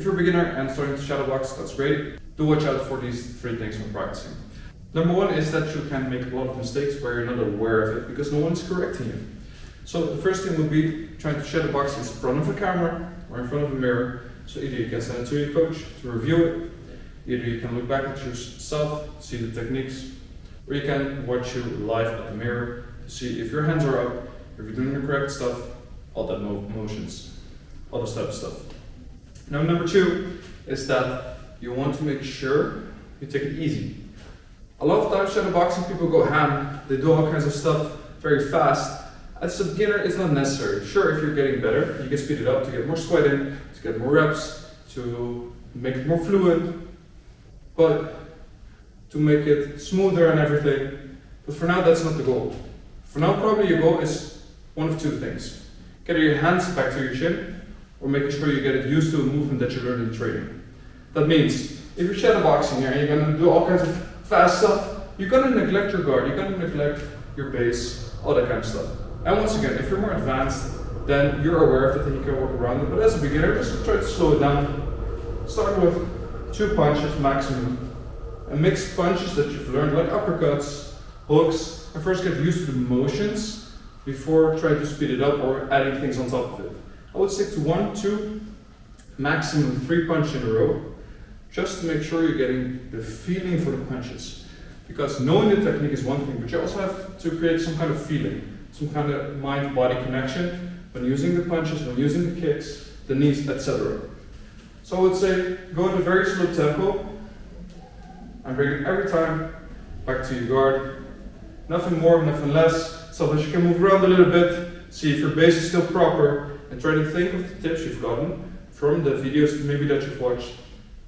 you're a beginner and starting to shadow box, that's great. Do watch out for these 3 things when practicing. Number 1 is that you can make a lot of mistakes where you're not aware of it because no one's correcting you. So the first thing would be trying to shadow box in front of a camera or in front of a mirror. So either you can send it to your coach to review it, either you can look back at yourself, see the techniques, or you can watch you live at the mirror to see if your hands are up, if you're doing the correct stuff, all that motions, all the stuff. Now number 2 is that you want to make sure you take it easy. A lot of times shadow boxing people go ham, they do all kinds of stuff very fast. As a beginner, it's not necessary. Sure, if you're getting better, you can speed it up to get more sweat in, to get more reps, to make it more fluid, but to make it smoother and everything. But for now, that's not the goal. For now, probably your goal is one of 2 things. Getting your hands back to your chin, or making sure you get it used to a movement that you learned in training. That means, if you're shadow boxing here and you're gonna do all kinds of fast stuff, you're gonna neglect your guard, you're gonna neglect your base, all that kind of stuff. And once again, if you're more advanced, then you're aware of it and you can work around it. But as a beginner, just try to slow it down. Start with 2 punches maximum. And mix punches that you've learned, like uppercuts, hooks, and first get used to the motions before trying to speed it up or adding things on top of it. I would stick to 1, 2, maximum 3 punches in a row, just to make sure you're getting the feeling for the punches. Because knowing the technique is one thing, but you also have to create some kind of feeling, some kind of mind-body connection when using the punches, when using the kicks, the knees, etc. So I would say go at a very slow tempo and bring it every time back to your guard. Nothing more, nothing less. So that you can move around a little bit, see if your base is still proper, and try to think of the tips you've gotten from the videos maybe that you've watched,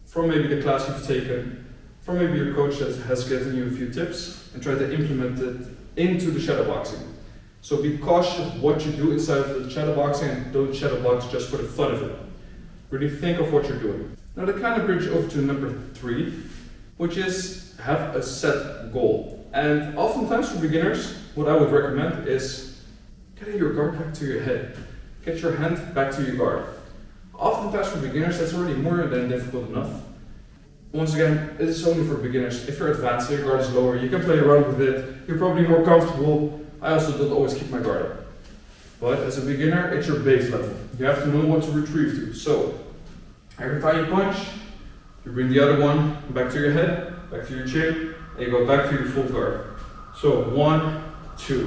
from maybe the class you've taken, from maybe your coach that has given you a few tips, and try to implement it into the shadow boxing. So be cautious of what you do inside of the shadow boxing and don't shadow box just for the fun of it. Really think of what you're doing. Now that kind of brings you over to number 3, which is have a set goal. And oftentimes for beginners, what I would recommend is getting your guard back to your head. Get your hand back to your guard. Oftentimes for beginners, that's already more than difficult enough. Once again, it is only for beginners. If you're advanced, your guard is lower, you can play around with it, you're probably more comfortable. I also don't always keep my guard up. But as a beginner, it's your base level. You have to know what to retrieve to. So, every time you punch, you bring the other one back to your head, back to your chin, and you go back to your full guard. So 1, 2,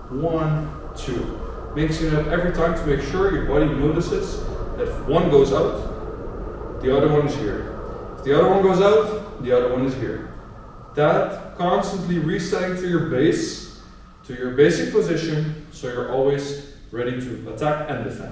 1, 2. Mixing it up every time to make sure your body notices that if one goes out, the other one is here. If the other one goes out, the other one is here. That constantly resetting to your base, to your basic position, so you're always ready to attack and defend.